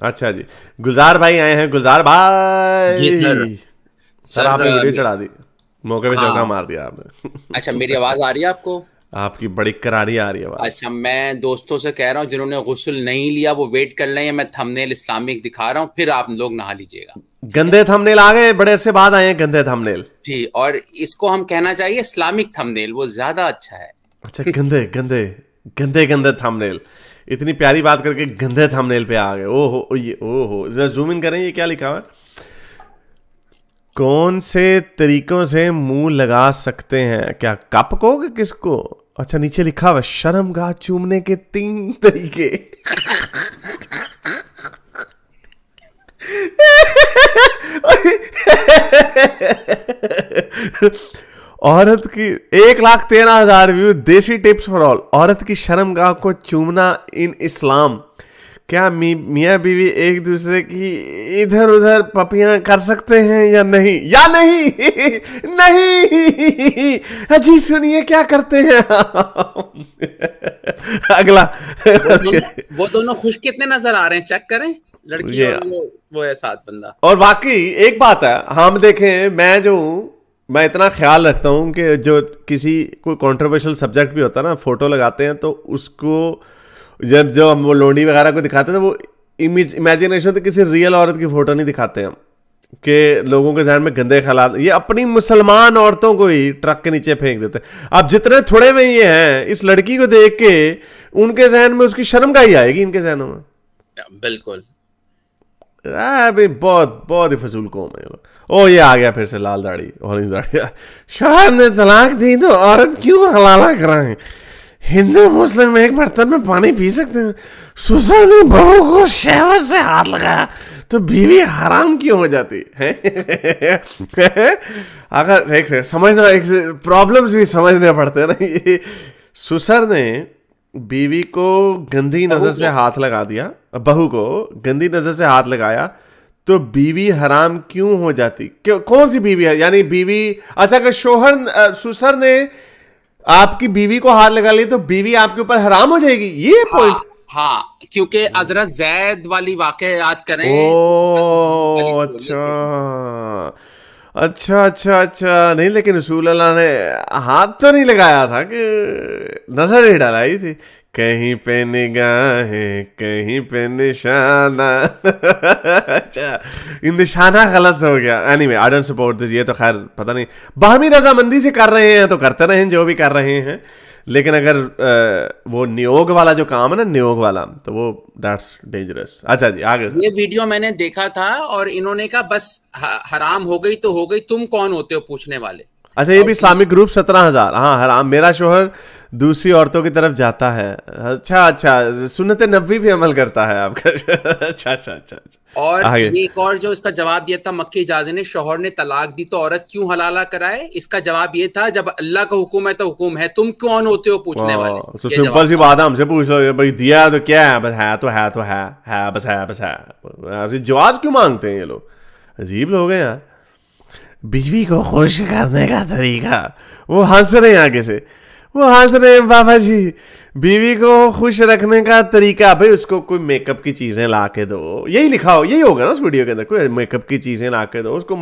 अच्छा जी, गुलजार भाई आए हैं। गुलजार जी सर। भाई, सर सर आपने वीडियो चढ़ा दी, मौके पे चौका हाँ। मार दिया अच्छा, मेरी आपने। आवाज आ रही है आपको? आपकी बड़ी करारी आ रही है आवाज। अच्छा, मैं दोस्तों से कह रहा हूँ जिन्होंने गुस्ल नहीं लिया वो वेट कर लें, मैं थंबनेल इस्लामिक दिखा रहा हूँ, फिर आप लोग नहा लीजिएगा। ठीक है गंदे थंबनेल आ गए, बड़े से बाद आए हैं गंदे थंबनेल। जी। और इसको हम कहना चाहिए इस्लामिक थंबनेल, वो ज्यादा अच्छा है। अच्छा, गंदे गंदे गंदे गंदे थंबनेल। इतनी प्यारी बात करके गंदे थंबनेल पे आ गए। ओहो, ये ओहो, जरा जूम इन करें, ये क्या लिखा हुआ है? कौन से तरीकों से मुंह लगा सकते हैं? क्या कप को कि किसको? अच्छा, नीचे लिखा हुआ शर्मगाह चूमने के 3 तरीके। औरत की 1,13,000 व्यू। देसी टिप्स फॉर ऑल। औरत की शर्मगाह को चूमना इन इस्लाम। क्या मियाँ बीवी एक दूसरे की इधर उधर पपियां कर सकते हैं या नहीं? या नहीं? नहीं जी, सुनिए क्या करते हैं। अगला। वो दोनों खुश कितने नजर आ रहे हैं, चेक करें। लड़की ये और वो है साथ बंदा। और वाकई एक बात है, हम देखें, मैं जो हूँ, मैं इतना ख्याल रखता हूँ कि जो किसी कोई कंट्रोवर्शियल सब्जेक्ट भी होता है ना, फोटो लगाते हैं तो उसको जब जो हम वो लोंडी वगैरह को दिखाते हैं तो वो इमेजिनेशन तो किसी रियल औरत की फोटो नहीं दिखाते हम, कि लोगों के जहन में गंदे ख्यालात, ये अपनी मुसलमान औरतों को ही ट्रक के नीचे फेंक देते हैं। अब जितने थोड़े में ये हैं, इस लड़की को देख के उनके जहन में उसकी शर्म का ही आएगी, इनके जहनों में। बिल्कुल। अभी बहुत बहुत ही फजूल कौम है ये लोग। ओ, ये आ गया फिर से लाल दाढ़ी, ऑरेंज दाढ़ी। शौहर ने तलाक दी तो औरत क्यों हलाला कराए? हिंदू मुस्लिम एक बर्तन में पानी पी सकते हैं। ससुर ने बहू को शहवत से हाथ लगाया तो बीवी हराम क्यों हो जाती है? अगर एक से समझना, एक से प्रॉब्लम्स भी समझने पड़ते हैं ना। ये ससुर ने बीवी को गंदी नजर से हाथ लगा दिया, बहू को गंदी नजर से हाथ लगाया तो बीवी हराम क्यों हो जाती? क्यों? कौन सी बीवी है? यानी बीवी, अच्छा, अगर शोहर ससुर ने आपकी बीवी को हाथ लगा लिया तो बीवी आपके ऊपर हराम हो जाएगी, ये हाँ पॉइंट? हाँ, क्योंकि हजरत जैद वाली वाकया याद करें। वाली ओ, स्टोरी है अच्छा इसमें। अच्छा अच्छा अच्छा। नहीं, लेकिन रसूल अल्लाह ने हाथ तो नहीं लगाया था, कि नजर ही डलाई थी। कहीं पे निगाहें कहीं पे निशाना। अच्छा, ये निशाना गलत हो गया। Anyway, I don't support this. ये तो खैर पता नहीं, बाहमी रजामंदी से कर रहे हैं तो करते रहें जो भी कर रहे हैं, लेकिन अगर वो नियोग वाला जो काम है ना, नियोग वाला, तो वो दैट्स डेंजरस। अच्छा जी, आगे ये वीडियो मैंने देखा था और इन्होंने कहा बस हराम हो गई तो हो गई, तुम कौन होते हो पूछने वाले। अच्छा, ये भी और इस्लामिक ग्रुप 17,000। हाँ, हराम मेरा शोहर दूसरी औरतों की तरफ जाता है। अच्छा अच्छा, सुन्नत नबी भी अमल करता है आपका। अच्छा अच्छा अच्छा और अच्छा, आगे। ये एक और जो इसका जवाब दिया था मक्की इजाजे ने, शौहर ने तलाक दी तो औरत क्यों हलाला कराए, इसका जवाब ये था जब अल्लाह का हुक्म है तो हुक्म है, तुम कौन होते हो पूछने वाले। तो ये सिंपल जवाब सी था। बात है, हमसे पूछ लो, ये भाई दिया तो क्या है? बस है तो है तो है बस है बस है। ऐसे जवाब क्यों मांगते हैं ये लोग? अजीब लोग हैं यार। बीवी को खुश करने का तरीका, वो हंस रहे हैं आगे से, वो हंस रहे हैं बाबा जी। बीवी को खुश रखने का तरीका, भाई उसको कोई मेकअप की चीजें ला के दो, यही लिखा हो, यही होगा ना उस वीडियो के अंदर। कोई मेकअप की चीजें ला के दो उसको,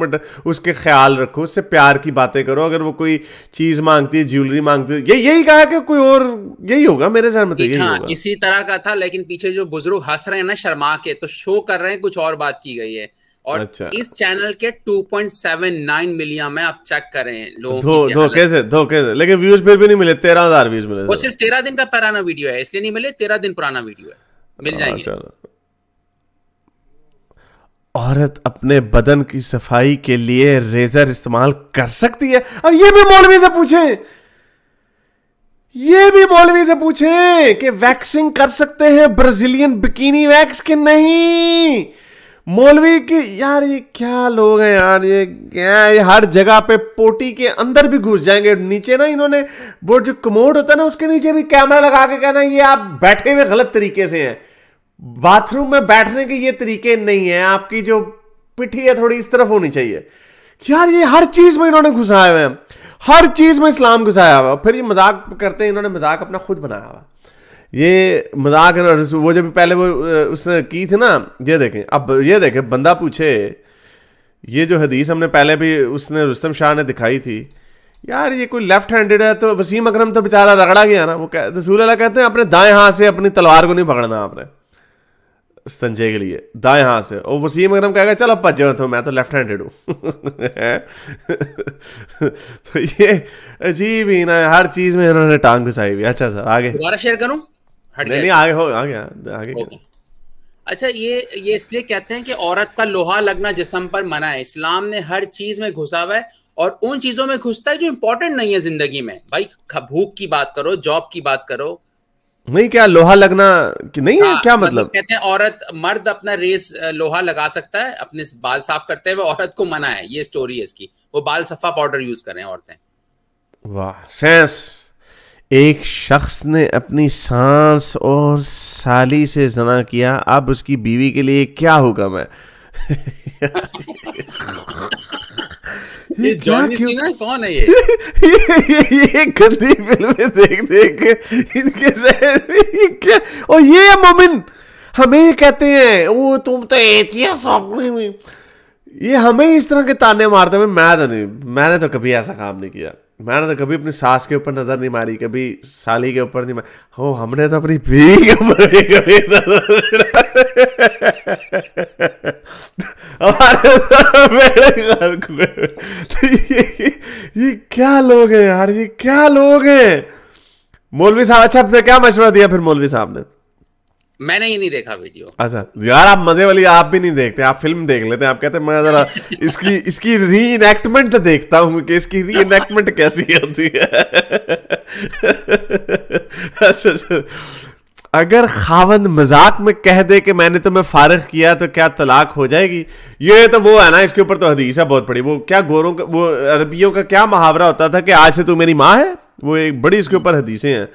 उसके ख्याल रखो, उससे प्यार की बातें करो। अगर वो कोई चीज मांगती है, ज्वेलरी मांगती है, यही कहा कि कोई और, यही होगा मेरे साथ में, तो यही हाँ, होगा। इसी तरह का था, लेकिन पीछे जो बुजुर्ग हंस रहे हैं ना शर्मा के, तो शो कर रहे हैं कुछ और बात की गई है। और अच्छा, इस चैनल के 2.79 मिलियन में आप चेक करें लोगों की जहालत। धोखे से, लेकिन व्यूज फिर भी नहीं मिले। 13,000 व्यूज मिले वो सिर्फ। सिर्फ 13 दिन का पुराना वीडियो है, इसलिए नहीं मिले, 13 दिन पुराना वीडियो है, मिल जाएंगे। अच्छा, औरत अपने बदन की सफाई के लिए रेजर इस्तेमाल कर सकती है? अब ये भी मौलवी से पूछें, ये भी मौलवी से पूछें कि वैक्सिंग कर सकते हैं ब्राजीलियन बिकिनी वैक्स के नहीं? मौलवी की यार, ये क्या लोग हैं यार, ये क्या, ये हर जगह पे पोटी के अंदर भी घुस जाएंगे। नीचे ना इन्होंने वो जो कमोड होता है ना, उसके नीचे भी कैमरा लगा के कहना ये आप बैठे हुए गलत तरीके से हैं। बाथरूम में बैठने के ये तरीके नहीं है, आपकी जो पिठी है थोड़ी इस तरफ होनी चाहिए। यार, ये हर चीज में इन्होंने घुसाए हुए हैं, हर चीज में इस्लाम घुसाया हुआ। फिर ये मजाक करते हैं, इन्होंने मजाक अपना खुद बनाया हुआ। ये मजाक है। वो जब पहले वो उसने की थी ना, ये देखें, अब ये देखें, बंदा पूछे, ये जो हदीस हमने पहले भी उसने रुस्तम शाह ने दिखाई थी, यार ये कोई लेफ्ट हैंडेड है, तो वसीम अकरम तो बेचारा रगड़ा गया ना। वो रसूल अल्लाह कहते हैं अपने दाएं हाथ से अपनी तलवार को नहीं पकड़ना आपने स्तंजे के लिए, दाएं हाथ से। और वसीम अकरम कहेगा चलो भज जाओ, तो मैं तो लेफ्ट हैंडेड हूँ। तो ये अजीब ही ना, हर चीज में इन्होंने टांग घुसाई हुई। अच्छा सर आगे दोबारा शेयर करूं? नहीं आगे हो, आगे आगे। अच्छा, ये इसलिए कहते हैं कि औरत का लोहा लगना जिस्म पर मना है। इस्लाम ने हर चीज में घुसा हुआ है, और उन चीजों में घुसता है जो इंपॉर्टेंट नहीं है जिंदगी में। भाई भूख की बात करो, जॉब की बात करो, नहीं क्या लोहा लगना कि नहीं है? क्या मतलब कहते हैं औरत, मर्द अपना रेस लोहा लगा सकता है अपने बाल साफ करते हुए, औरत को मना है। ये स्टोरी है इसकी। वो बाल सफा पाउडर यूज कर रहे हैं औरतें। वाह सेंस। एक शख्स ने अपनी सांस और साली से जना किया, अब उसकी बीवी के लिए क्या हुक्म है? ये जॉनी सीना कौन है? ये गंदी फिल्में देख देख के इनके शहर में ये क्या। और ये मोमिन हमें ये कहते हैं वो तुम तो एथियस हो, ये हमें इस तरह के ताने मारते हैं। मैं तो नहीं, मैंने तो कभी ऐसा काम नहीं किया। मैंने तो कभी अपनी सास के ऊपर नजर नहीं मारी, कभी साली के ऊपर नहीं मारी। हो हमने तो अपनी बीवी के ऊपर भी कभी ये क्या लोग हैं यार, ये क्या लोग हैं। मौलवी साहब, अच्छा क्या मशवरा दिया फिर मौलवी साहब ने? मैंने ये नहीं देखा वीडियो। अच्छा यार, आप मजे वाली आप भी नहीं देखते, आप फिल्म देख लेते हैं। आप कहते हैं मैं जरा इसकी री इनैक्टमेंट तो देखता हूँ कि इसकी री इनैक्टमेंट कैसी होती है। अच्छा, अगर खावंद मजाक में कह दे कि मैंने तुम्हें फारिग किया तो क्या तलाक हो जाएगी? ये तो वो है ना, इसके ऊपर तो हदीस है बहुत बड़ी। वो क्या गोरों का, वो अरबियों का क्या मुहावरा होता था कि आज से तू मेरी माँ है? वो एक बड़ी इसके ऊपर हदीसें हैं।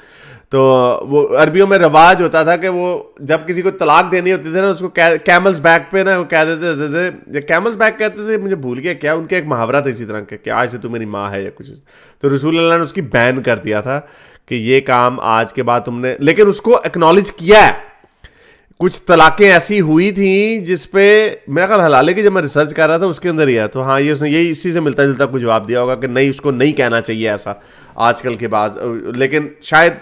तो वो अरबियों में रिवाज होता था कि वो जब किसी को तलाक देनी होती थी ना, उसको कैमल्स बैक पे ना वो कह देते थे, कैमल्स बैक कहते थे, मुझे भूल गया क्या उनका एक मुहावरा था इसी तरह का कि आज से तू मेरी माँ है या कुछ। तो रसूल अल्लाह ने उसकी बैन कर दिया था कि ये काम आज के बाद तुमने, लेकिन उसको एक्नॉलेज किया है। कुछ तलाकें ऐसी हुई थी जिसपे मेरा ख्याल हलाले की जब मैं रिसर्च कर रहा था उसके अंदर ही है, तो हाँ ये उसने यही इसी से मिलता जुलता कुछ जवाब दिया होगा कि नहीं, उसको नहीं कहना चाहिए ऐसा आजकल के बाद। लेकिन शायद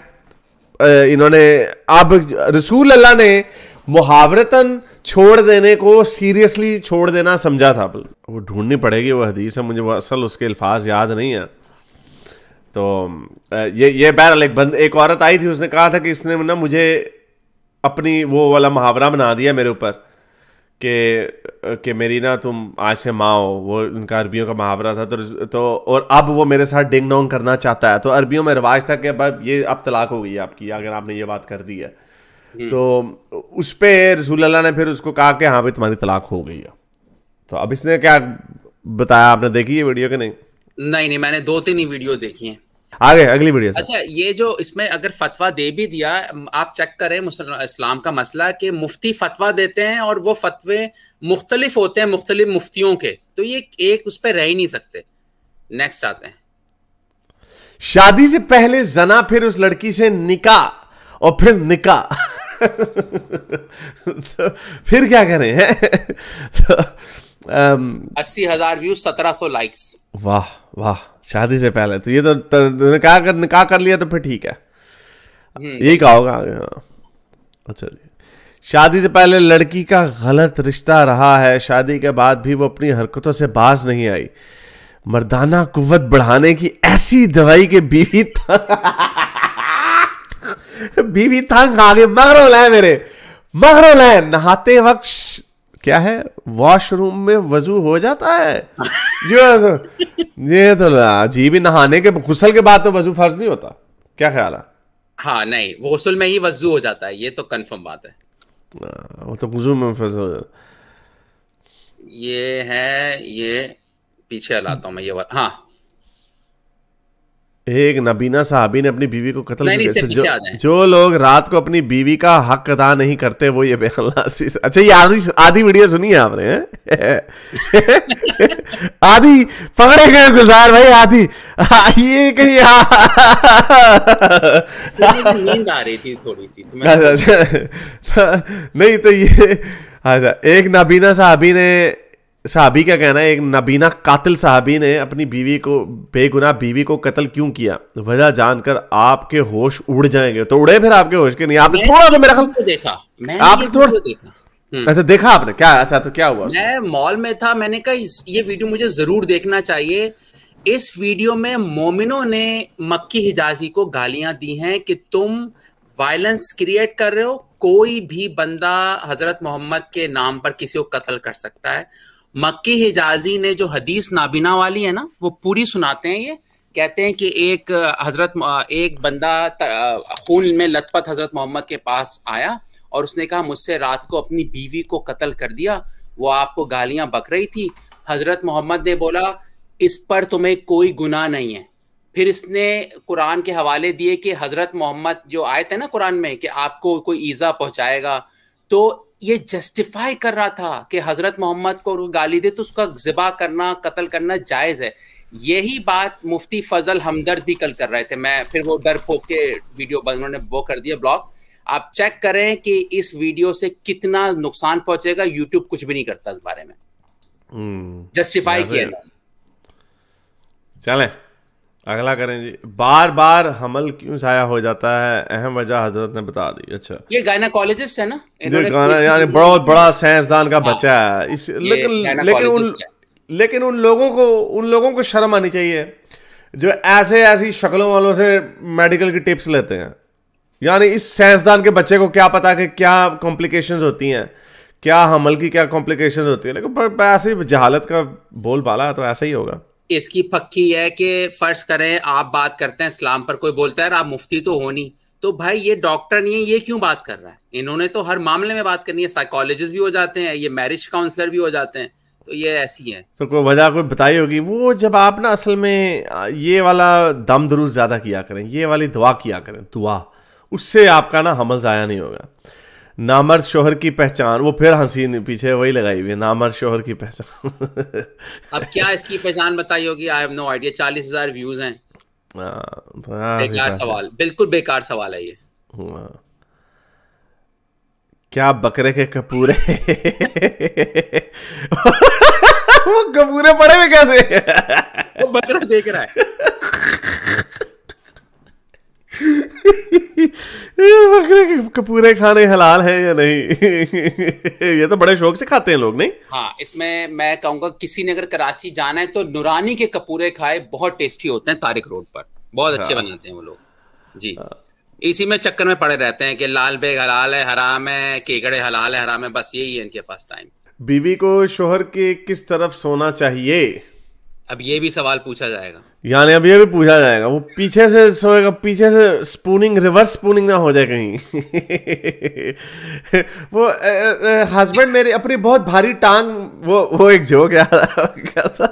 इन्होंने, अब रसूल अल्लाह ने मुहावरतन छोड़ देने को सीरियसली छोड़ देना समझा था। वो ढूंढनी पड़ेगी वो हदीस है, मुझे वो असल उसके अल्फाज याद नहीं है। तो ये बहरहाल एक औरत आई थी, उसने कहा था कि इसने ना मुझे अपनी वो वाला मुहावरा बना दिया मेरे ऊपर कि मेरी ना तुम आज से माँ हो। वो उनका अरबियों का मुहावरा था। तो और अब वो मेरे साथ डिंग डोंग करना चाहता है। तो अरबियों में रिवाज था कि अब तलाक हो गई है आपकी, अगर आपने ये बात कर दी है। तो उस पर रसूल अल्लाह ने फिर उसको कहा कि हाँ भाई तुम्हारी तलाक हो गई है। तो अब इसने क्या बताया, आपने देखी है वीडियो कि नहीं? नहीं, मैंने 2-3 ही वीडियो देखी हैं। आगे अगली वीडियो। अच्छा, ये जो इसमें अगर फतवा दे भी दिया, आप चेक करें इस्लाम का मसला कि मुफ्ती फतवा देते हैं और वो फतवे मुख्तलिफ होते हैं मुख्तलिफ मुफ्तियों के, तो ये एक उस पर रह ही नहीं सकते। नेक्स्ट आते हैं। शादी से पहले जना, फिर उस लड़की से निकाह और फिर निकाह। तो फिर क्या करें हैं? तो 80,000 व्यूज, 1700 लाइक्स। वाह वाह, शादी से पहले तो ये तो निकाह कर लिया तो फिर ठीक है, यही कहा होगा। अच्छा जी, शादी से पहले लड़की का गलत रिश्ता रहा है, शादी के बाद भी वो अपनी हरकतों से बाज नहीं आई। मर्दाना कुव्वत बढ़ाने की ऐसी दवाई के बीवी तंग आ गए। मगरोल है मेरे, मगरोल है। नहाते वक्त क्या है, वॉशरूम में वजू हो जाता है। ये तो अजीब ही, नहाने के गुस्ल के बाद तो वजू फर्ज नहीं होता, क्या ख्याल है? हाँ नहीं, गुस्ल में ही वजू हो जाता है, ये तो कंफर्म बात है। वो तो वजू में फर्ज हो जाता। ये है, ये पीछे लाता हूं मैं ये वाला। हाँ एक नबीना साहबी ने अपनी बीवी को कत्ल नहीं, इससे पीछे आ जाएं। जो लोग रात को अपनी बीवी का हक अदा नहीं करते वो ये अच्छा, ये आधी वीडियो सुनी है आपने? आधी पकड़े गए गुजार भाई, आधी ये कहीं नींद आ रही थी थोड़ी सी तो नहीं तो ये अच्छा, एक नबीना साहबी का कहना है, एक नबीना कातिल साहबी ने अपनी बीवी को, बेगुनाह बीवी को कत्ल क्यों किया, वजह जानकर आपके होश उड़ जाएंगे। तो उड़े फिर आपके होश के नहीं? आपने थोड़ा सा मेरा ख्याल देखा, आपने थोड़ा देखा। अच्छा, देखा आपने क्या? अच्छा, तो क्या हुआ? मैं मॉल में था, मैंने कहा ये वीडियो मुझे जरूर देखना चाहिए। इस वीडियो में मोमिनों ने मक्की हिजाजी को गालियां दी हैं कि तुम वायलेंस क्रिएट कर रहे हो, कोई भी बंदा हजरत मोहम्मद के नाम पर किसी को कत्ल कर सकता है। मक्की हिजाजी ने जो हदीस नाबिना वाली है ना, वो पूरी सुनाते हैं। ये कहते हैं कि एक बंदा खून में लथपथ हजरत मोहम्मद के पास आया और उसने कहा मुझसे रात को अपनी बीवी को कत्ल कर दिया, वो आपको गालियां बक रही थी। हजरत मोहम्मद ने बोला इस पर तुम्हें कोई गुनाह नहीं है। फिर इसने कुरान के हवाले दिए कि हजरत मोहम्मद जो आए थे ना कुरान में कि आपको कोई ईजा पहुंचाएगा, तो ये जस्टिफाई कर रहा था कि हजरत मोहम्मद को गाली दे तो उसका ज़िबा करना, कत्ल करना जायज़ है। यही बात मुफ्ती फजल हमदर्द भी कल कर रहे थे। मैं फिर वो डर पोक के वीडियो उन्होंने वो कर दिया ब्लॉक। आप चेक करें कि इस वीडियो से कितना नुकसान पहुंचेगा। यूट्यूब कुछ भी नहीं करता इस बारे में, जस्टिफाई किया। चलें अगला करें जी। बार बार हमल क्यों जाया हो जाता है, अहम वजह हजरत ने बता दी। अच्छा, ये गायनाकोलॉजिस्ट है ना, यानी बहुत बड़ा साइंसदान का बच्चा है इस, लेकिन उन लोगों को शर्म आनी चाहिए जो ऐसी शक्लों वालों से मेडिकल की टिप्स लेते हैं। यानी इस साइंसदान के बच्चे को क्या पता कि क्या कॉम्प्लिकेशंस होती हैं, क्या हमल की क्या कॉम्प्लिकेशंस होती है। लेकिन ऐसे जहालत का बोलबाला है तो ऐसा ही होगा। इसकी पक्की है कि फर्ज करें आप बात करते हैं इस्लाम पर, कोई बोलता है आप मुफ्ती तो हो नहीं, तो भाई ये डॉक्टर नहीं है, ये क्यों बात कर रहा है? इन्होंने तो हर मामले में बात करनी है। साइकोलॉजिस्ट भी हो जाते हैं, ये मैरिज काउंसलर भी हो जाते हैं, तो ये ऐसी है। तो कोई वजह कोई बताई होगी। वो जब आप ना असल में ये वाला दम दरूज ज्यादा किया करें, ये वाली दुआ किया करें, दुआ, उससे आपका ना हमल ज़ाया नहीं होगा। नामर्द शोहर की पहचान, वो फिर हंसी पीछे वही लगाई हुई है, नामर्द शोहर की पहचान। अब क्या इसकी पहचान बताई होगी? I have no idea. 40,000 views हैं। बेकार सवाल, बिल्कुल बेकार सवाल है ये। क्या बकरे के कपूरे वो कपूरे पड़े हुए कैसे? वो बकरा देख रहा है। बकरे के कपूरे खाने हलाल है या नहीं? ये तो बड़े शौक से खाते हैं लोग, नहीं? हाँ, इसमें मैं कहूंगा किसी ने अगर कराची जाना है तो नूरानी के कपूरे खाए, बहुत टेस्टी होते हैं। तारिक रोड पर बहुत अच्छे बनाते हैं वो लोग जी। इसी में चक्कर में पड़े रहते हैं कि लाल बेग हलाल है हराम है, केकड़े हलाल है हराम है, बस यही है इनके पास टाइम। बीवी को शोहर के किस तरफ सोना चाहिए? अब ये भी सवाल पूछा जाएगा। यानी अब ये भी पूछा जाएगा, वो पीछे से सोएगा, पीछे से स्पूनिंग, रिवर्स स्पूनिंग ना हो जाए कहीं। वो हस्बैंड मेरी अपनी बहुत भारी टांग, वो एक जोक क्या था।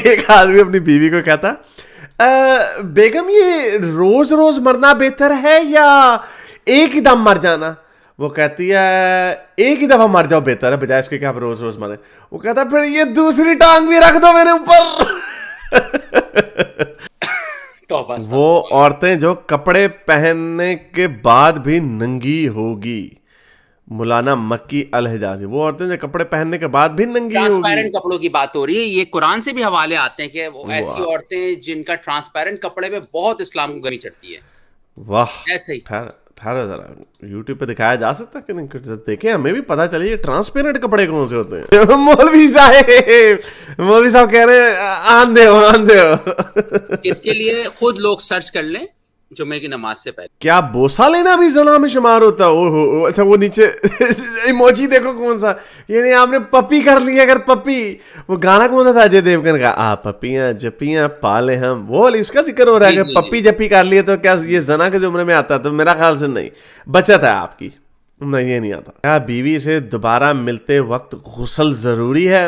एक आदमी अपनी बीवी को कहता, बेगम ये रोज रोज मरना बेहतर है या एक ही दम मर जाना? वो कहती है एक ही दफा मर जाओ बेहतर है, बजाय इसके कि आप रोज रोज मरे। वो कहता फिर ये दूसरी टांग भी रख दो मेरे ऊपर। तो बस वो औरतें जो कपड़े पहनने के बाद भी नंगी होगी, मौलाना मक्की अल हिजाजी, वो औरतें जो कपड़े पहनने के बाद भी नंगी होगी। ट्रांसपेरेंट कपड़ों की बात हो रही है, ये कुरान से भी हवाले आते हैं कि वो ऐसी औरतें जिनका ट्रांसपेरेंट कपड़े पे बहुत इस्लाम को गनी चढ़ती है। वाह, ऐसे ही 18,000 यूट्यूब पे दिखाया जा सकता है कि नहीं? कुछ देखे, हमें भी पता चले ट्रांसपेरेंट कपड़े कौन से होते हैं। मौलवी साहब कह रहे हैं आंधे हो। इसके लिए खुद लोग सर्च कर लें जुम्मे की नमाज से पहले। क्या बोसा लेना भी जना में शुमार होता है? ओहो, अच्छा वो नीचे इमोजी देखो कौन सा, ये नहीं आपने पपी कर लिया। अगर पपी, वो गाना कौन सा था अजय देवगन का, पपियां जपियां पाले हम, वो इसका जिक्र हो रहा है कि पपी जपी कर लिए तो क्या ये जना के जुमरे में आता? तो मेरा ख्याल से नहीं, बचत है आपकी, नहीं ये नहीं आता। क्या बीवी से दोबारा मिलते वक्त गुस्ल जरूरी है?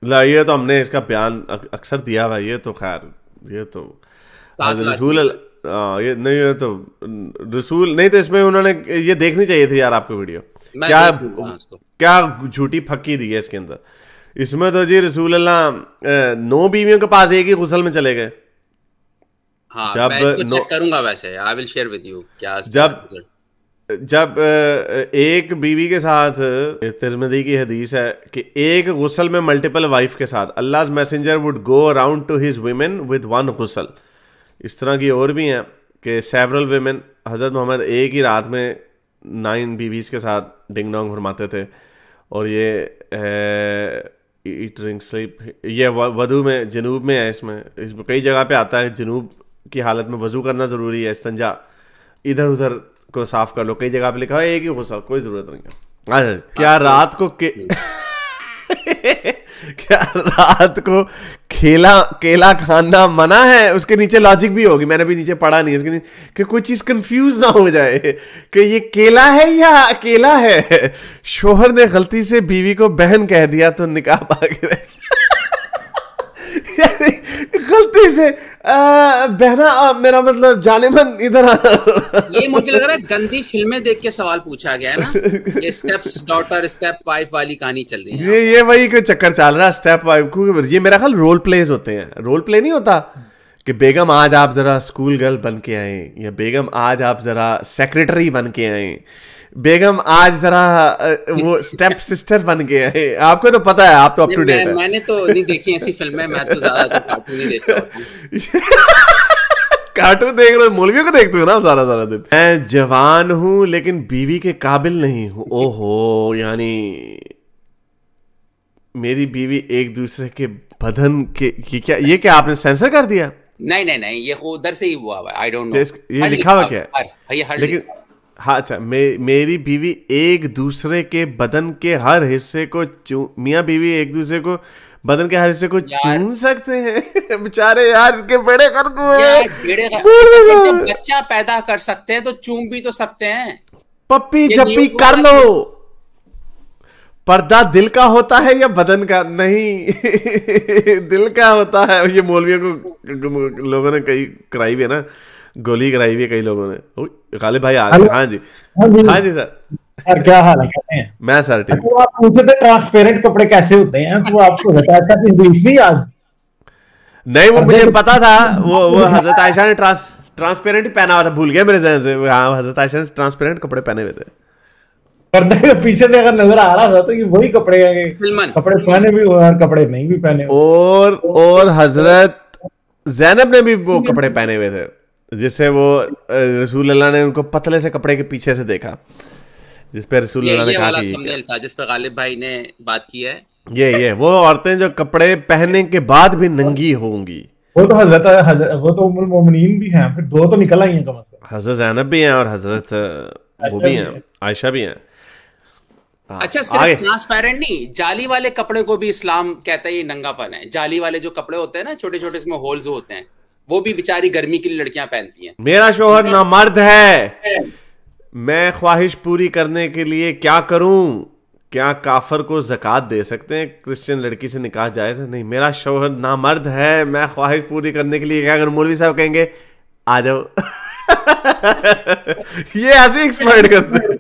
ये तो हमने इसका बयान अक्सर दिया हुआ, ये तो खैर ये तो 7 लाख रसूल ये नहीं, ये तो रसूल नहीं, तो इसमें उन्होंने ये देखनी चाहिए थी यार आपको वीडियो, मैं क्या देखूंगा उसको। क्या झूठी फक्की दी है इसके अंदर। इसमें तो जी रसूल अल्लाह 9 बीवियों के पास एक ही गुस्ल में चले गए। हाँ जब मैं इसको चेक करूंगा, वैसे I will share with you क्या जब एक बीवी के साथ, तिरमिज़ी की हदीस है कि एक गुस्ल में मल्टीपल वाइफ के साथ, Allah messenger would go around to his women with 1 गुस्ल। इस तरह की और भी हैं कि सेवरल वीमेन, हज़रत मोहम्मद एक ही रात में 9 बीवीज़ के साथ डिंग डोंग फरमाते थे। और ये ईट ड्रिंक स्लीप, ये वधू में जनूब में है, इसमें कई जगह पे आता है जनूब की हालत में वज़ू करना ज़रूरी है, इस्तंजा इधर उधर को साफ कर लो, कई जगह पे लिखा है एक ही गुस्सा, कोई जरूरत नहीं है। क्या रात को क्या रात को केला खाना मना है? उसके नीचे लॉजिक भी होगी, मैंने भी नीचे पढ़ा नहीं इसके नीचे, कि कोई चीज कंफ्यूज ना हो जाए कि ये केला है या अकेला है। शोहर ने गलती से बीवी को बहन कह दिया तो निकाह भाग गलती से बहना, मेरा मतलब जाने मन इधर ये मुझे लग रहा है गंदी फिल्में देख के सवाल पूछा गया है ना, ये स्टेप्स डॉटर स्टेप वाइफ वाली कहानी चल रही है। ये वही कोई चक्कर चल रहा है स्टेप वाइफ को। ये मेरा ख्याल रोल प्लेज होते हैं, रोल प्ले नहीं होता कि बेगम आज आप जरा स्कूल गर्ल बन के आए, या बेगम आज आप जरा सेक्रेटरी बन के आए, बेगम आज जरा वो स्टेप सिस्टर बन के आए। आपको तो पता है, आप तो अप टू डेट है। मैंने तो नहीं देखी ऐसी फिल्में, मैं तो ज्यादा कार्टून ही देखता हूँ। कार्टून देख रहे हो, मौलवियों को देखते हो ना सारा सारा दिन। मैं जवान हूं लेकिन बीवी के काबिल नहीं हूं। ओहो, यानी मेरी बीवी एक दूसरे के बदन के ये क्या आपने सेंसर कर दिया? नहीं, ये उधर से ही हुआ है, आई डोंट नो। ये लिखा हुआ क्या है? लेकिन हाँ अच्छा, मेरी बीवी एक दूसरे के बदन के हर हिस्से को मियाँ बीवी एक दूसरे को बदन के हर हिस्से को चूम सकते हैं। बेचारे यार, इनके बेड़े कर जब बच्चा पैदा कर सकते हैं तो चूम भी तो सकते हैं। पप्पी जप्पी कर लो। पर्दा दिल का होता है या बदन का? नहीं दिल का होता है। ये मौलवियों को लोगों ने कई कराई भी है ना, गोली कराई भी है कई लोगों ने। गालिब भाई आ गए। हाँ जी, हाँ जी सर। सर क्या हाल है, कैसे हैं? मैं सर ठीक। तो आप पूछे थे ट्रांसपेरेंट कपड़े कैसे होते हैं, तो आपको बताया नहीं आज? नहीं, वो मुझे पता था, वो हजरत आयशा ने ट्रांसपेरेंट पहना हुआ था, भूल गया मेरे ज़हन से। हाँ, हजरत आयशा ने ट्रांसपेरेंट कपड़े पहने हुए थे। पर्दे के पीछे से अगर नजर आ रहा था तो ये वही कपड़े पहने भी हुए और कपड़े नहीं भी पहने हुए। और हजरत ज़ैनब ने भी वो कपड़े पहने हुए थे, जिससे वो रसूल अल्लाह ने उनको पतले से कपड़े के पीछे से देखा, जिस पे रसूल अल्लाह ने कहा कि थंबनेल था जिस पे गालिब भाई ने बात की है। ये वो औरतें जो कपड़े पहनने के बाद भी नंगी होंगी। वो तो वो तो उम्मुल मोमिनीन भी हैं, फिर 2 तो निकल आई हैं कम से कम। हजरत ज़ैनब भी हैं और हजरत वो भी हैं, आयशा भी हैं। अच्छा, सिर्फ ट्रांसपेरेंट नहीं, जाली वाले कपड़े को भी इस्लाम कहता है ये नंगापन है। जाली वाले जो कपड़े होते हैं ना, छोटे छोटे इसमें होल्स होते हैं, वो भी बेचारी गर्मी के लिए लड़कियां पहनती हैं। मेरा शोहर नामर्द है, मैं ख्वाहिश पूरी करने के लिए क्या करूं? क्या काफर को ज़कात दे सकते हैं? क्रिश्चियन लड़की से निकाह जायज़ है? नहीं, मेरा शोहर नामर्द है, मैं ख्वाहिश पूरी करने के लिए क्या करूं? मौलवी साहब कहेंगे आ जाओ। ये ऐसे एक्सप्लोइट करते हैं।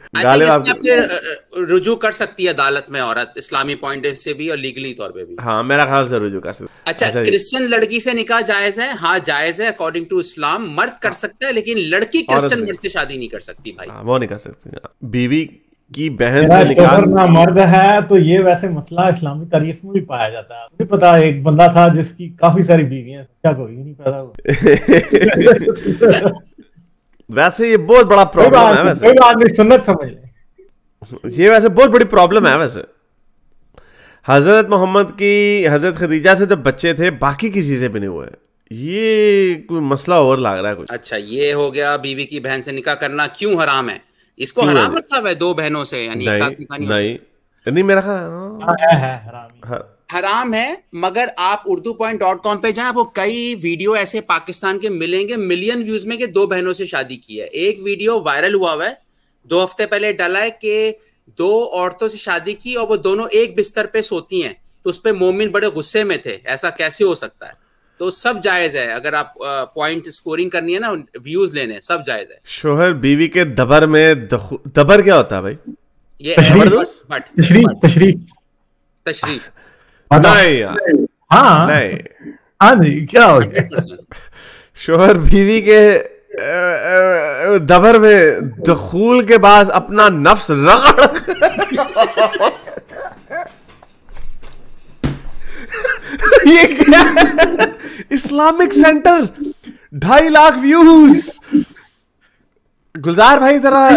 रुजू कर सकती है अदालत में औरत, इस्लामी पॉइंट से भी और लीगली तौर पे भी। हाँ, मेरा ख्याल से रुजू कर सकती। अच्छा, क्रिश्चियन लड़की से निकाह जायज है? हाँ जायज है, अकॉर्डिंग टू इस्लाम। मर्द कर सकता है, लेकिन लड़की क्रिश्चियन मर्द से शादी नहीं कर सकती भाई। वो नहीं कर सकती। बीवी की बहन से निकाह ना मर्द है तो ये वैसे मसला इस्लामी तारीख में भी पाया जाता है। मुझे पता है एक बंदा था जिसकी काफी सारी बीवियां, क्या कोई नहीं पैदा हुआ। वैसे ये बहुत बड़ा प्रॉब्लम है। वैसे कोई बात नहीं, सुन्नत समझ ले। ये वैसे बहुत बड़ी प्रॉब्लम है। वैसे हजरत मोहम्मद की हजरत खदीजा से तो बच्चे थे, बाकी किसी से भी नहीं हुए। ये कोई मसला और लग रहा है कुछ। अच्छा, ये हो गया बीवी की बहन से निकाह करना क्यों हराम है? इसको हराम रखा हुआ है 2 बहनों से, यानी एक साथ निकाह नहीं मेरा ख्याल है हराम है। मगर आप urdu.com पे जाएं, आपको कई वीडियो ऐसे पाकिस्तान के मिलेंगे मिलियन व्यूज में कि 2 बहनों से शादी की है। एक वीडियो वायरल हुआ है 2 हफ्ते पहले डाला है कि 2 औरतों से शादी की और वो दोनों एक बिस्तर पे सोती हैं, तो उस पे मोमिन बड़े गुस्से में थे, ऐसा कैसे हो सकता है? तो सब जायज है, अगर आप पॉइंट स्कोरिंग करनी है ना, व्यूज लेने, सब जायज है। शोहर बीवी के दबर में दबर क्या होता है भाई? ये तशरीफ नहीं यार, हाँ नहीं, हाँ जी, क्या हो गया? शोहर बीवी के दबर में दखूल के बाद अपना नफ्स रगड़ ये क्या है? Islamic centre 2.5 lakh views. Gulzar भाई जरा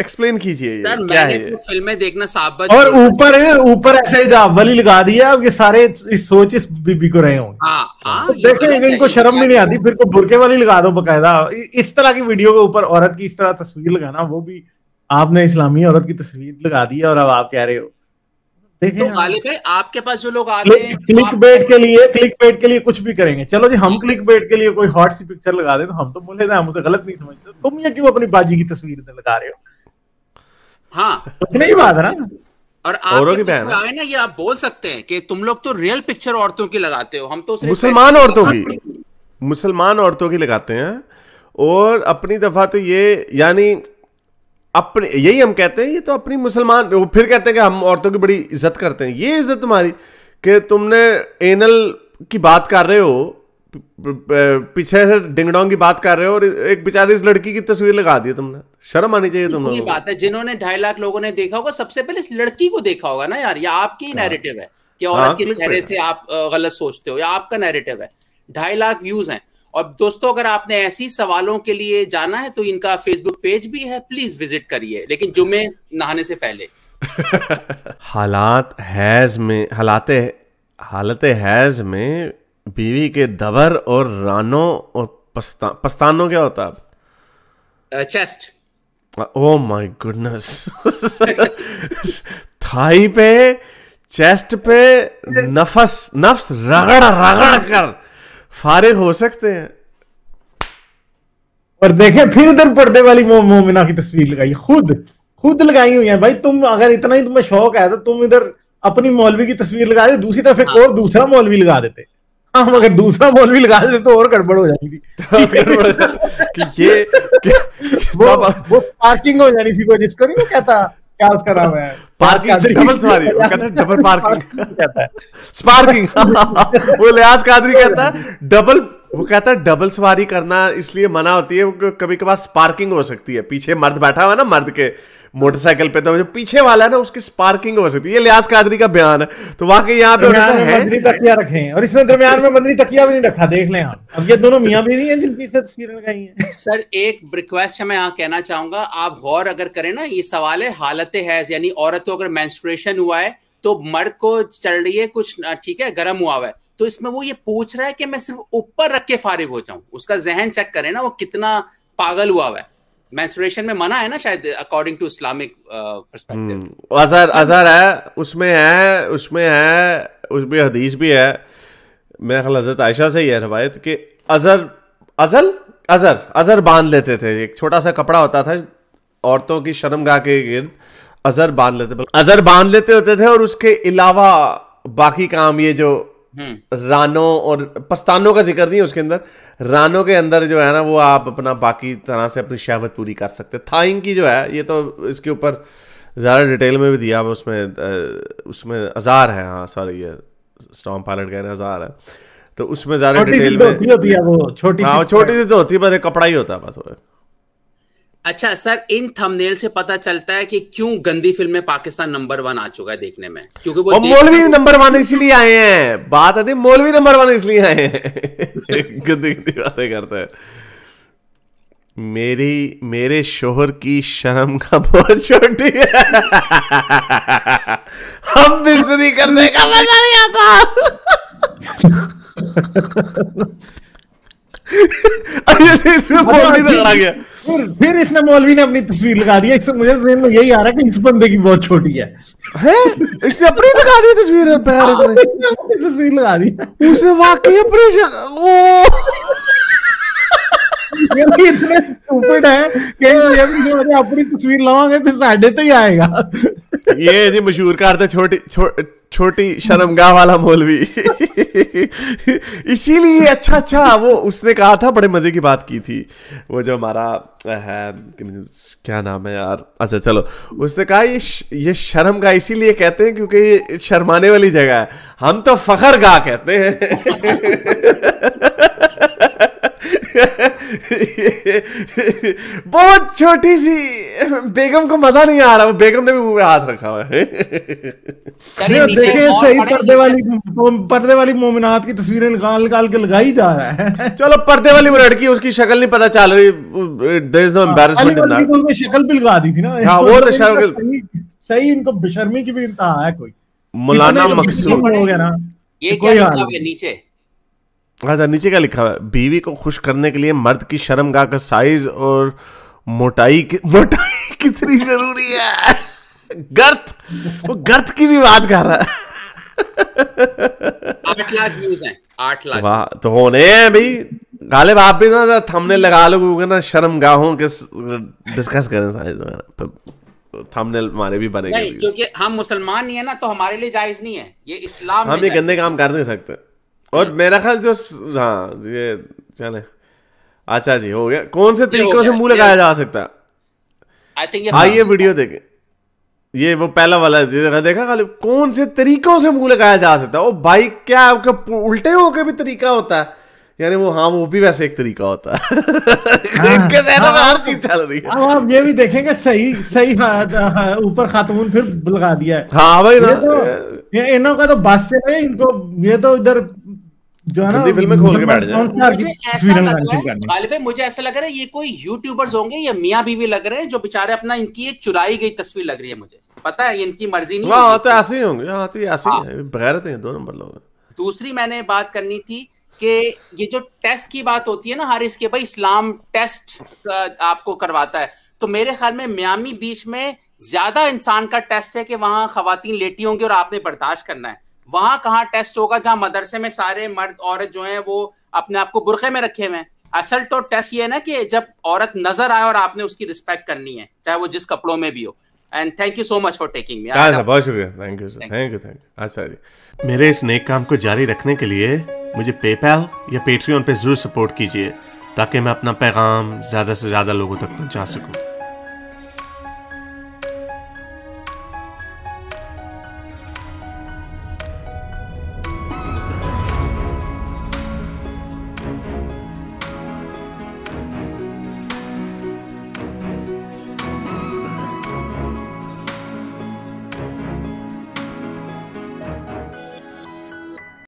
एक्सप्लेन कीजिए सर, क्या मैंने है? तो फिल्में देखना साबित, और ऊपर ऐसे हिजाब वाली लगा दिया, अब ये सारे इस सोच इस बीबी को रहे होंगे। हाँ, देखो इनको शर्म भी नहीं आती, फिर को बुरके वाली लगा दो बकायदा। इस तरह की वीडियो के ऊपर औरत की इस तरह तस्वीर लगाना, वो भी आपने इस्लामी औरत की तस्वीर लगा दी है और अब आप कह रहे हो। तो गालिब भाई, आपके पास जो लोग आते हैं क्लिक बेट के लिए कुछ भी करेंगे। चलो जी, हम क्लिक बेट के लिए कोई हॉट सी पिक्चर लगा दे तो हम तो बोले हम उसे गलत नहीं समझते। तुम ये क्यों अपनी बाजी की तस्वीर लगा रहे हो? हाँ, उतनी ही बात है ना। और औरों की आप बहन आए ना, ये आप बोल सकते हैं कि तुम लोग तो रियल पिक्चर औरतों की लगाते हो, हम तो सिर्फ मुसलमान औरतों की लगाते हैं। और अपनी दफा तो ये, यानी अपने, यही हम कहते हैं, ये तो अपनी मुसलमान, वो फिर कहते हैं कि हम औरतों की बड़ी इज्जत करते हैं। ये इज्जत तुम्हारी कि तुमने एनल की बात कर रहे हो, पीछे से डिंगडोंग की बात कर रहे हो, और एक बेचारी इस लड़की की तस्वीर लगा दी तुमने। शर्म आनी चाहिए तुम लोगों को। बात है, जिन्होंने 2.5 लाख लोगों ने देखा होगा, सबसे पहले इस लड़की को देखा होगा ना यार। या आपकी नैरेटिव है कि औरत के चेहरे से आप गलत सोचते हो, या आपका नैरेटिव है। 2.5 लाख व्यूज हैं। और दोस्तों, अगर आपने ऐसी सवालों के लिए जाना है तो इनका फेसबुक पेज भी है, प्लीज विजिट करिए, लेकिन जुमे नहाने से पहले। हालत हैज में बीवी के दबर और रानों और पस्तानों क्या होता है? Chest. Oh my goodness. Thigh पे, चेस्ट पे नफ्स रगड़ कर फारिग हो सकते हैं। और देखें, फिर उधर पर्दे वाली मोमिना की तस्वीर लगाई, खुद लगाई हुई है भाई। तुम अगर इतना ही तुम्हें शौक है तो तुम इधर अपनी मौलवी की तस्वीर लगा दे, दूसरी तरफ एक और दूसरा मौलवी लगा देते। हम अगर दूसरा मौलवी लगा देते तो और गड़बड़ हो जाती थी। वो पार्किंग हो जानी थी, जिसको नहीं वो कहता, क्या उसका नाम है, पार्किंग, डबल सवारी, वो कहता है डबल पार्किंग कहता है, स्पार्किंग। वो लियाज कादरी कहता है डबल, वो कहता है डबल सवारी करना इसलिए मना होती है, कभी कभार स्पार्किंग हो सकती है। पीछे मर्द बैठा हुआ है ना, मर्द के मोटरसाइकिल पे, तो जो पीछे वाला है ना, उसकी स्पार्किंग हो सकती है। ये लियाज कादरी का बयान है। तो वाकई यहाँ पे मदनी तकिया रखे हैं, और इसने दरमियान में मदनी तकिया भी नहीं रखा, देख लें आप। अब ये दोनों मियां बीवी हैं जिनकी इसने तस्वीरें लगाई हैं। सर, एक रिक्वेस्ट है मैं यहाँ कहना चाहूंगा, आप गौर अगर करें ना, ये सवाल है हालत हैज, यानी औरत को अगर मेंस्ट्रुएशन हुआ है तो मर्द को चल रही है कुछ, ठीक है, गर्म हुआ है, तो इसमें वो ये पूछ रहा है कि मैं सिर्फ ऊपर रख के फारिग हो जाऊं। उसका जहन चेक करें ना, वो कितना पागल हुआ है। मेंस्ट्रुएशन में मना है ना शायद, अकॉर्डिंग टू इस्लामिक पर्सपेक्टिव। अजहर है, उसमें हदीस भी है, मेरा ख्याल हजरत आयशा से ही है रवायत, कि अजहर बांध लेते थे। एक छोटा सा कपड़ा होता था औरतों की शर्मगाह के गिर्द, अजहर बांध लेते होते थे। और उसके अलावा बाकी काम, ये जो रानों और पस्तानों का जिक्र नहीं है उसके अंदर, रानों के अंदर जो है ना, वो आप अपना बाकी तरह से अपनी शहवत पूरी कर सकते। थाइंग की जो है, ये तो इसके ऊपर ज़्यादा डिटेल में भी दिया, उसमें अज़ार है, हाँ सॉरी, ये स्टॉर्म पायलट कहने अज़ार है, तो उसमें ज़्यादा डिटेल में होती है, वो छोटी सी तो होती है, बस कपड़ा ही होता है बस। अच्छा सर, इन थंबनेल से पता चलता है कि क्यों गंदी फिल्में पाकिस्तान नंबर 1 आ चुका है देखने में, क्योंकि वो मौलवी नंबर 1 इसलिए आए हैं। बात आती है मौलवी नंबर 1 इसलिए आए हैं। गंदी बातें करते हैं। मेरे शोहर की शर्म का बहुत छोटी है, हम बिस्ती करने का मजा नहीं आता। इसमें मौलवी लगा गया। फिर इसने मौलवी ने अपनी तस्वीर लगा दी। इससे मुझे यही आ रहा है कि इस बंदे की बहुत छोटी है। इसने अपनी लगा दी तस्वीर, तस्वीर लगा दी उसने वाकई अपनी ये भी इतने स्टूपिड है कि ये भी जो अपनी तस्वीर लावांगे तो साढ़े तो ही आएगा। ये जी मशहूर कार था छोटी शर्मगाह वाला मौलवी। इसीलिए अच्छा वो उसने कहा था, बड़े मजे की बात की थी वो जो हमारा है, क्या नाम है यार, अच्छा चलो, उसने कहा ये शर्मगाह इसीलिए कहते हैं क्योंकि ये शर्माने वाली जगह है, हम तो फखरगाह कहते हैं। बहुत छोटी सी बेगम को मजा नहीं आ रहा, वो बेगम ने भी मुंह में हाथ रखा हुआ है। देखिए सही पर्दे वाली मोमिनात की तस्वीरें निकाल के लगाई जा रहा है। चलो पर्दे वाली वो लड़की, उसकी शक्ल नहीं पता चल रही, there is no embarrassment in that. उन्होंने शक्ल भी लगा दी थी ना। हां वो तो शक्ल सही, इनको बेशर्मी की भी इंतहा है कोई। मौलाना मकसूद हो गया ना, ये क्या लिखा हुआ है नीचे? अच्छा नीचे क्या लिखा है? बीवी को खुश करने के लिए मर्द की शर्मगाह का साइज और मोटाई कितनी जरूरी है। गर्थ, वो गर्थ की भी बात कर रहा है। 8 लाख व्यूज हैं, 8 लाख। वाह, तो होने हैं भाई। गालिब आप भी ना थंबनेल लगा लो ना, शर्मगाहों के डिस्कस करें साइज वगैरह, थंबनेल हमारे भी बनेंगे। नहीं, क्योंकि हम मुसलमान नहीं है ना, तो हमारे लिए जायज नहीं है ये, इस्लाम हम ये गंदे काम कर नहीं सकते। और मेरा ख्याल जो हाँ ये चले, अच्छा जी हो गया। कौन से तरीकों से मुंह लगाया जा सकता है? आई थिंक ये वीडियो देखें, ये वो पहला वाला देखा खाली, कौन से तरीकों से मुंह लगाया जा सकता है? ओ भाई क्या आपका उल्टे होके भी तरीका होता है? यानी वो हाँ वो भी वैसे एक तरीका होता है। इनके ज़हन में हर चीज चल रही है। अब आप ये भी देखेंगे सही ऊपर खातून फिर लगा दिया है। हाँ भाई ना, ये इन्हों का तो बस है, इनको ये तो इधर जो है ना फिल्में खोल के बैठ जाए। मुझे ऐसा लग रहा है, मुझे ऐसा लग रहा है ये कोई यूट्यूबर्स होंगे या मियाँ बीवी लग रहे हैं जो बेचारे अपना, इनकी एक चुराई गई तस्वीर लग रही है मुझे, पता है इनकी मर्जी नहीं। हाँ तो ऐसे ही होंगे, हाँ तो ऐसे ही है, बगैरत हैं 2 नंबर लोग। दूसरी मैंने बात करनी थी कि ये जो टेस्ट की बात होती है ना हारिस के भाई, इस्लाम टेस्ट आपको करवाता है, तो मेरे ख्याल में मियामी बीच में ज्यादा इंसान का टेस्ट है कि वहां खवातीन लेटी होंगी और आपने बर्दाश्त करना है। वहां कहाँ टेस्ट होगा जहां मदरसे में सारे मर्द औरत जो हैं वो अपने आप को बुरखे में रखे हुए हैं। असल तो टेस्ट ये है ना कि जब औरत नजर आए और आपने उसकी रिस्पेक्ट करनी है, चाहे वो जिस कपड़ों में भी हो। And thank you so much for taking me. बहुत शुक्रिया, thank you sir, thank you. अच्छा जी, मेरे इस नेक काम को जारी रखने के लिए मुझे पेपैल या पेट्रियन पे जरूर सपोर्ट कीजिए, ताकि मैं अपना पैगाम ज्यादा से ज्यादा लोगों तक पहुंचा सकूं।